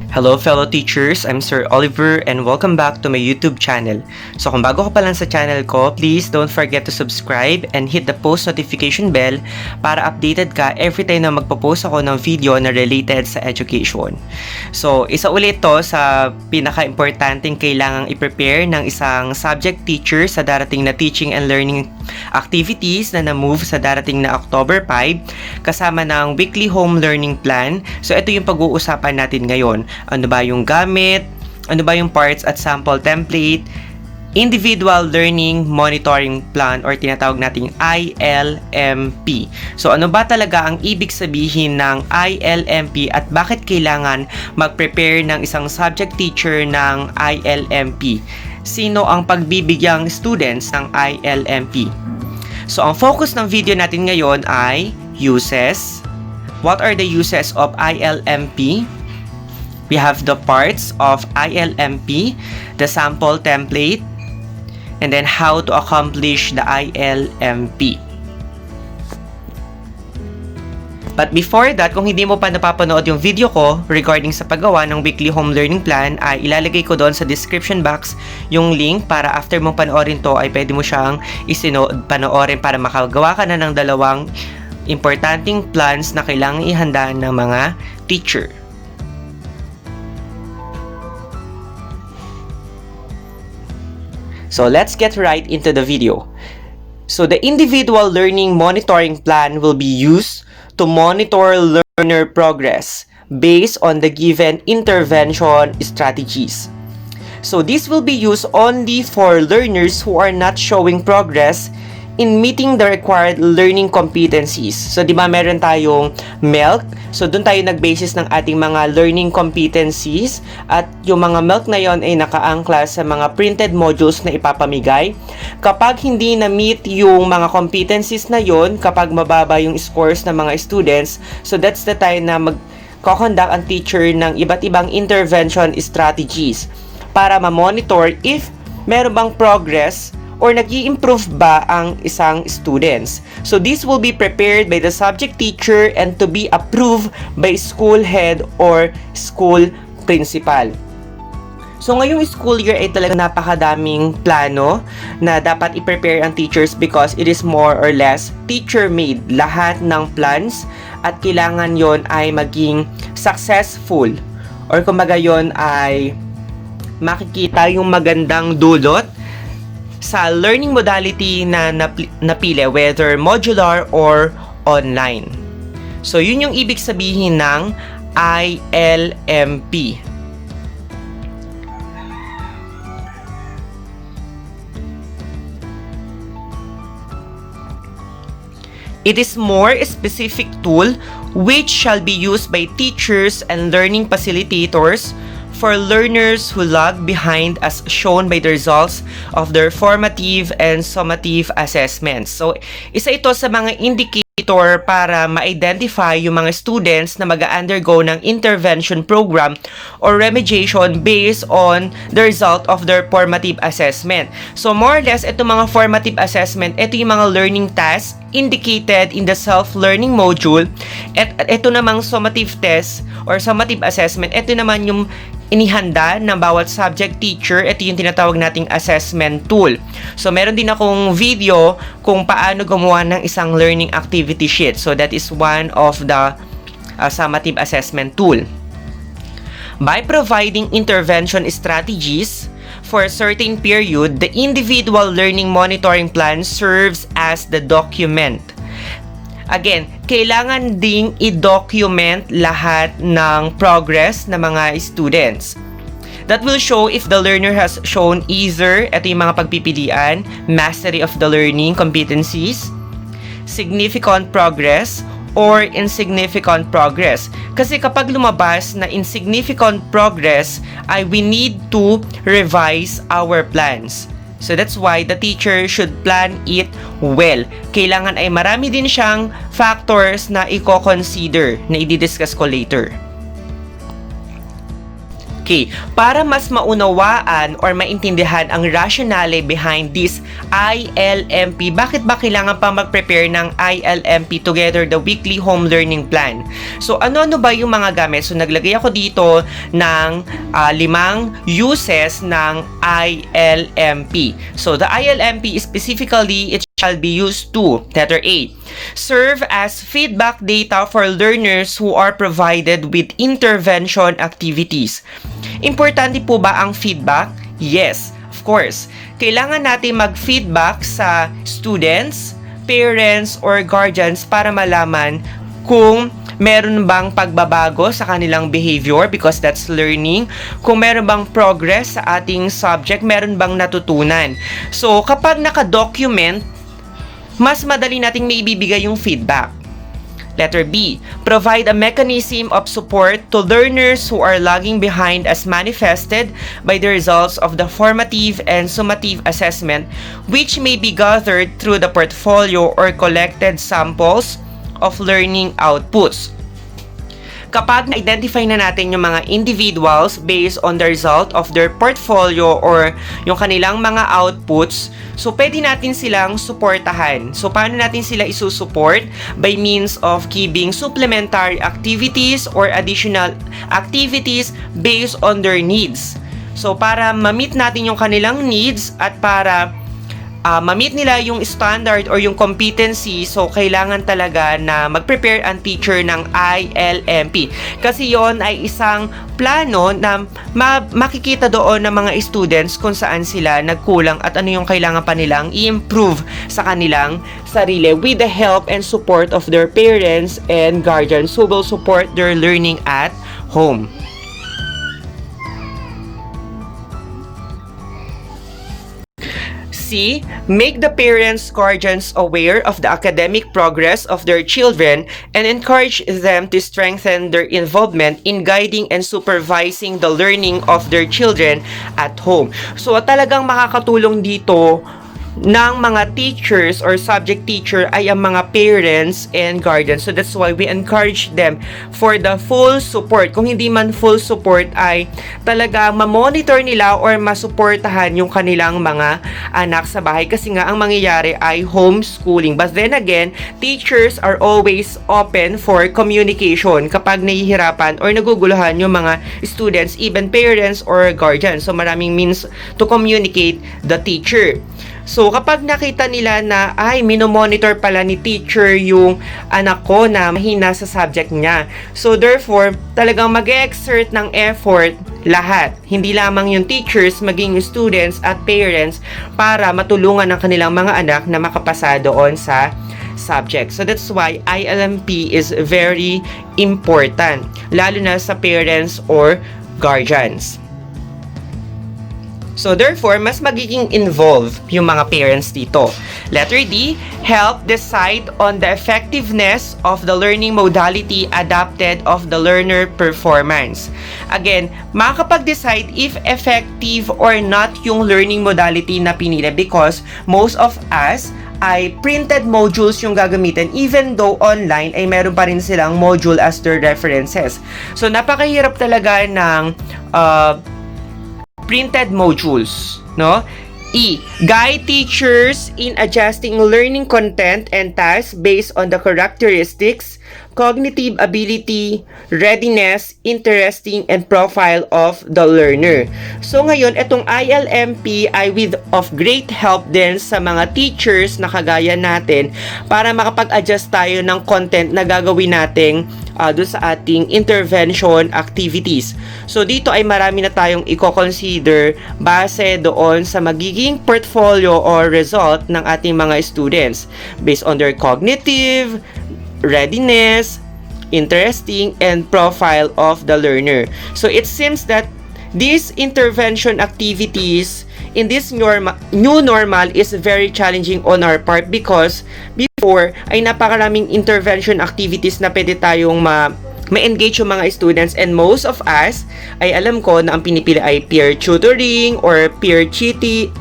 Hello fellow teachers, I'm Sir Oliver and welcome back to my YouTube channel. So kung bago ka pa lang sa channel ko, please don't forget to subscribe and hit the post notification bell para updated ka every time na magpo-post ako ng video na related sa education. So isa ulit to sa pinaka-importanting kailangang i-prepare ng isang subject teacher sa darating na teaching and learning activities na na-move sa darating na October 5 kasama ng weekly home learning plan. So ito yung pag-uusapan natin ngayon. Ano ba yung gamit, ano ba yung parts at sample template, individual learning monitoring plan or tinatawag nating ILMP. So ano ba talaga ang ibig sabihin ng ILMP at bakit kailangan mag-prepare ng isang subject teacher ng ILMP? Sino ang pagbibigyang students ng ILMP? So ang focus ng video natin ngayon ay uses. What are the uses of ILMP? We have the parts of ILMP, the sample template, and then how to accomplish the ILMP. But before that, kung hindi mo pa napapanood yung video ko regarding sa paggawa ng weekly home learning plan, ay ilalagay ko doon sa description box yung link para after mong panoorin to ay pwede mo siyang panoorin para makagawa ka na ng dalawang importanteng plans na kailangang ihanda ng mga teacher. So let's get right into the video. So the individual learning monitoring plan will be used to monitor learner progress based on the given intervention strategies. So this will be used only for learners who are not showing progress in meeting the required learning competencies. So, di ba meron tayong MELC? So, doon tayo nag-basis ng ating mga learning competencies at yung mga MELC na yon ay nakaangkla sa mga printed modules na ipapamigay. Kapag hindi na-meet yung mga competencies na yon, kapag mababa yung scores ng mga students, so that's the time na mag-conduct ang teacher ng iba't ibang intervention strategies para ma-monitor if meron bang progress or nag-i-improve ba ang isang students. So this will be prepared by the subject teacher and to be approved by school head or school principal. So ngayong school year ay talaga napakadaming plano na dapat i-prepare ang teachers because it is more or less teacher-made. Lahat ng plans at kailangan yon ay maging successful or kumbaga yon ay makikita yung magandang dulot sa learning modality na napili, whether modular or online. So, yun yung ibig sabihin ng ILMP. It is more specific tool which shall be used by teachers and learning facilitators for learners who lag behind as shown by the results of their formative and summative assessments. So, isa ito sa mga indicator para ma-identify yung mga students na mag-undergo ng intervention program or remediation based on the result of their formative assessment. So, more or less, itong mga formative assessment, ito yung mga learning tasks indicated in the self-learning module. At ito namang summative test or summative assessment, ito naman yung inihanda ng bawat subject teacher. Ito yung tinatawag nating assessment tool. So, meron din akong video kung paano gumawa ng isang learning activity sheet. So, that is one of the summative assessment tool. By providing intervention strategies for a certain period, the individual learning monitoring plan serves as the document. Again, kailangan ding i-document lahat ng progress ng mga students. That will show if the learner has shown either, ito yung mga pagpipilian, mastery of the learning competencies, significant progress, or insignificant progress. Kasi kapag lumabas na insignificant progress, we need to revise our plans. So that's why the teacher should plan it well. Kailangan ay marami din siyang factors na i-consider na i-discuss ko later. Okay, para mas maunawaan or maintindihan ang rationale behind this ILMP, bakit ba kailangan pa mag-prepare ng ILMP together the weekly home learning plan? So, ano-ano ba yung mga gamit? So, naglagay ako dito ng 5 uses ng ILMP. So, the ILMP specifically, it shall be used to, letter A, serve as feedback data for learners who are provided with intervention activities. Importante po ba ang feedback? Yes, of course. Kailangan natin mag-feedback sa students, parents, or guardians para malaman kung meron bang pagbabago sa kanilang behavior because that's learning, kung meron bang progress sa ating subject, meron bang natutunan. So, kapag naka-document, mas madali nating maibibigay yung feedback. Letter B, provide a mechanism of support to learners who are lagging behind as manifested by the results of the formative and summative assessment which may be gathered through the portfolio or collected samples of learning outputs. Kapag na-identify na natin yung mga individuals based on the result of their portfolio or yung kanilang mga outputs, so pwede natin silang suportahan. So paano natin sila isusupport? By means of giving supplementary activities or additional activities based on their needs. So para ma-meet natin yung kanilang needs at para ma-meet nila yung standard or yung competency, so kailangan talaga na mag-prepare ang teacher ng ILMP. Kasi yon ay isang plano na makikita doon ng mga students kung saan sila nagkulang at ano yung kailangan pa nilang i-improve sa kanilang sarili with the help and support of their parents and guardians who will support their learning at home. C. Make the parents, guardians aware of the academic progress of their children and encourage them to strengthen their involvement in guiding and supervising the learning of their children at home. So, talagang makakatulong dito ng mga teachers or subject teacher ay ang mga parents and guardians. So that's why we encourage them for the full support. Kung hindi man full support ay talaga ma-monitor nila or masuportahan yung kanilang mga anak sa bahay kasi nga ang mangyayari ay homeschooling. But then again, teachers are always open for communication kapag nahihirapan or naguguluhan yung mga students, even parents or guardians. So maraming means to communicate the teacher. So, kapag nakita nila na, ay, minomonitor pala ni teacher yung anak ko na mahina sa subject niya. So, therefore, talagang mag-exert ng effort lahat. Hindi lamang yung teachers, maging yung students at parents para matulungan ang kanilang mga anak na makapasa doon sa subject. So, that's why ILMP is very important, lalo na sa parents or guardians. So, therefore, mas magiging involved yung mga parents dito. Letter D, help decide on the effectiveness of the learning modality adapted of the learner performance. Again, makakapag-decide if effective or not yung learning modality na pinili because most of us ay printed modules yung gagamitin even though online ay meron pa rin silang module as their references. So, napakahirap talaga ng printed modules, no? E. Guide teachers in adjusting learning content and tasks based on the characteristics, cognitive ability, readiness, interesting, and profile of the learner. So ngayon, itong ILMP ay of great help din sa mga teachers na kagaya natin para makapag-adjust tayo ng content na gagawin nating doon sa ating intervention activities. So dito ay marami na tayong i-consider base doon sa magiging portfolio or result ng ating mga students based on their cognitive, readiness, interesting, and profile of the learner. So it seems that these intervention activities in this new normal is very challenging on our part because before ay napakaraming intervention activities na pwede tayong ma-engage yung mga students, and most of us ay alam ko na ang pinipili ay peer tutoring or peer teaching,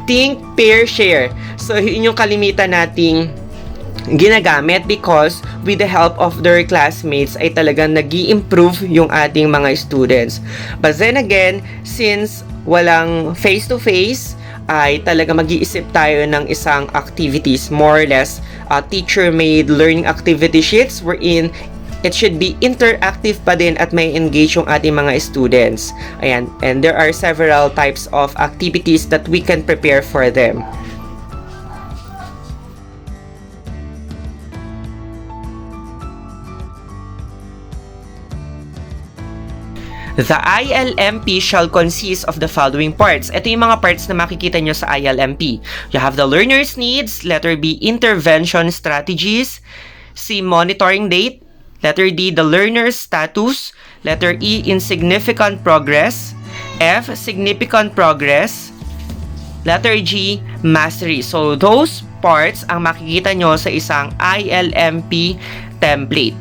think, pair, share. So, yun yung kalimitan nating ginagamit because with the help of their classmates ay talagang nag-i-improve yung ating mga students. But then again, since walang face-to-face, ay talaga mag-iisip tayo ng isang activities, more or less teacher-made learning activity sheets wherein it should be interactive pa din at may engage yung ating mga students. Ayan, and there are several types of activities that we can prepare for them. The ILMP shall consist of the following parts. Ito yung mga parts na makikita nyo sa ILMP. You have the learner's needs, letter B, intervention strategies, C, monitoring date, letter D, the learner's status, letter E, insignificant progress, F, significant progress, letter G, mastery. So, those parts ang makikita nyo sa isang ILMP template.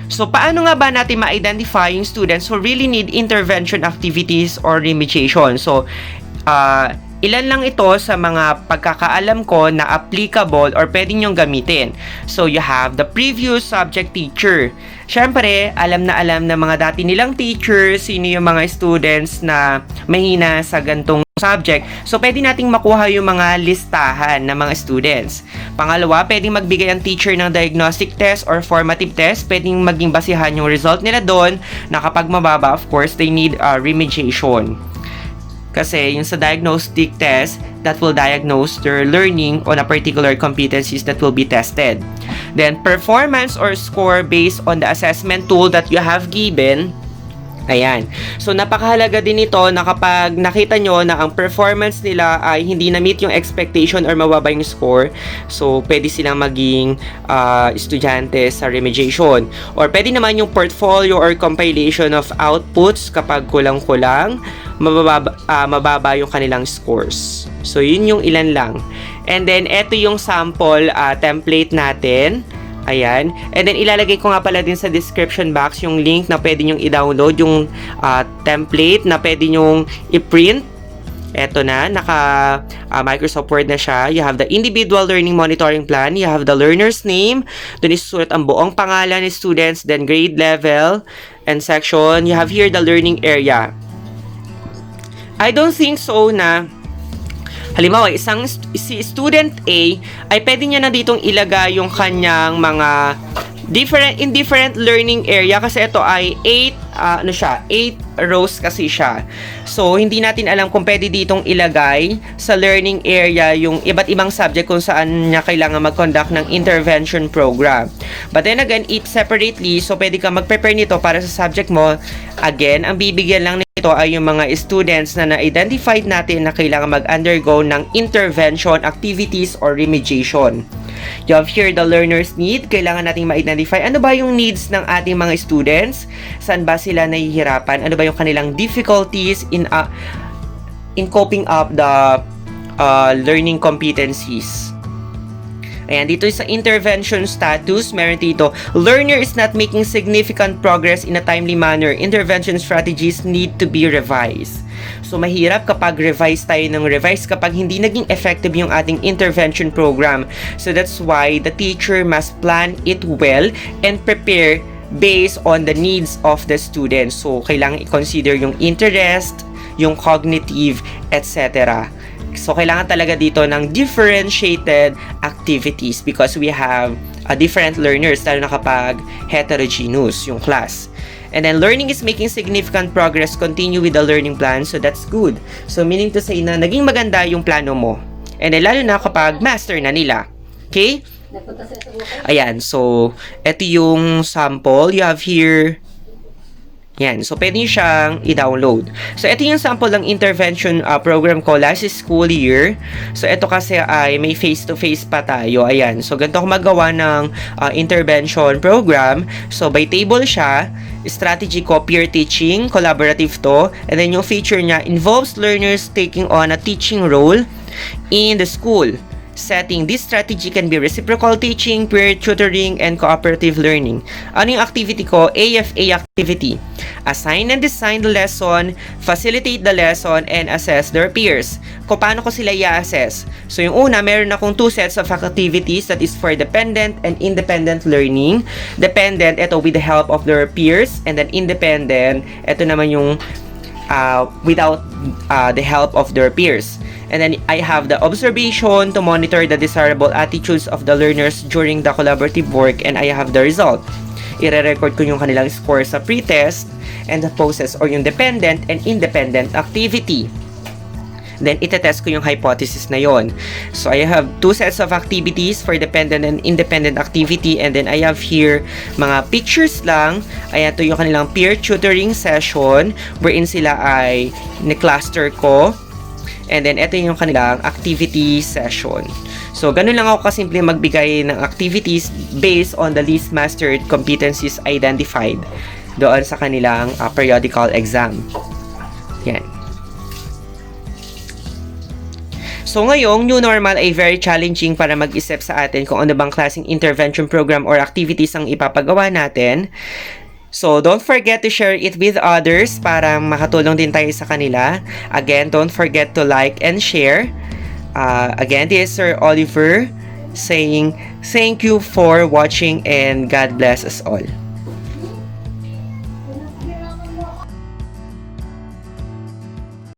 So, paano nga ba natin ma-identify yung students who really need intervention activities or remediation? So, ilan lang ito sa mga pagkakaalam ko na applicable or pwede nyong gamitin. So, you have the previous subject teacher. Siyempre, alam ng mga dati nilang teachers, sino yung mga students na mahina sa gantong subject. So, pwede nating makuha yung mga listahan ng mga students. Pangalawa, pwedeng magbigay ang teacher ng diagnostic test or formative test. Pwedeng maging basihan yung result nila doon na kapag mababa, of course, they need remediation. Kasi yung sa diagnostic test, that will diagnose their learning on a particular competencies that will be tested. Then, performance or score based on the assessment tool that you have given. Ayan. So, napakahalaga din ito na kapag nakita nyo na ang performance nila ay hindi na-meet yung expectation or mababa yung score, so, pwede silang maging estudyante sa remediation. Or pwede naman yung portfolio or compilation of outputs kapag kulang-kulang, mababa yung kanilang scores. So, yun yung ilan lang. And then, eto yung sample template natin. Ayan. And then, ilalagay ko nga pala din sa description box yung link na pwede nyong i-download, yung template na pwede nyong i-print. Eto na, naka Microsoft Word na siya. You have the individual learning monitoring plan. You have the learner's name. Doon isusulat ang buong pangalan ni students, then grade level and section. You have here the learning area. I don't think so na halimbawa, si student A ay pwede niya na ditong ilagay yung kanyang mga different learning area kasi ito ay 8 rows kasi siya. So, hindi natin alam kung pwede ditong ilagay sa learning area yung iba't ibang subject kung saan niya kailangan mag-conduct ng intervention program. But then again, each separately, so pwede ka mag-prepare nito para sa subject mo. Again, ang bibigyan lang ito ay yung mga students na na-identified natin na kailangan mag-undergo ng intervention activities or remediation. You have here the learner's need. Kailangan nating ma-identify ano ba yung needs ng ating mga students, saan ba sila nahihirapan, ano ba yung kanilang difficulties in coping up the learning competencies. Ayan, dito sa intervention status, meron dito, learner is not making significant progress in a timely manner. Intervention strategies need to be revised. So, mahirap kapag revise kapag hindi naging effective yung ating intervention program. So, that's why the teacher must plan it well and prepare based on the needs of the students. So, kailangan i-consider yung interest, yung cognitive, etc. So, kailangan talaga dito ng differentiated activities because we have different learners, lalo na kapag heterogeneous yung class. And then, learning is making significant progress. Continue with the learning plan. So, that's good. So, meaning to say na naging maganda yung plano mo. And then, lalo na kapag master na nila. Okay? Ayan. So, ito yung sample. You have here. Yan. So, pwede nyo siyang i-download. So, ito yung sample ng intervention program ko last school year. So, ito kasi ay may face-to-face pa tayo. Ayan. So, ganito ako magawa ng intervention program. So, by table siya. Strategy ko, peer teaching. Collaborative to. And then, yung feature niya involves learners taking on a teaching role in the school setting. This strategy can be reciprocal teaching, peer tutoring, and cooperative learning. Ano yung activity ko? AFA activity. assign and design the lesson, facilitate the lesson, and assess their peers. Kung paano ko sila i-assess? So yung una, meron akong 2 sets of activities that is for dependent and independent learning. Dependent, ito with the help of their peers, and then independent, ito naman yung without the help of their peers. And then I have the observation to monitor the desirable attitudes of the learners during the collaborative work, and I have the result. Ire-record ko yung kanilang score sa pre-test and the process or yung dependent and independent activity. Then, itetest ko yung hypothesis na yon. So, I have 2 sets of activities for dependent and independent activity, and then I have here mga pictures lang. Ayan, ito yung kanilang peer tutoring session wherein sila ay ni-cluster ko. And then, ito yung kanilang activity session. So, ganun lang ako kasimple magbigay ng activities based on the least mastered competencies identified doon sa kanilang periodical exam. Yan. So, ngayong new normal ay very challenging para mag-isip sa atin kung ano bang klaseng intervention program or activities ang ipapagawa natin. So, don't forget to share it with others para makatulong din tayo sa kanila. Again, don't forget to like and share. Again, this is Sir Oliver saying thank you for watching and God bless us all.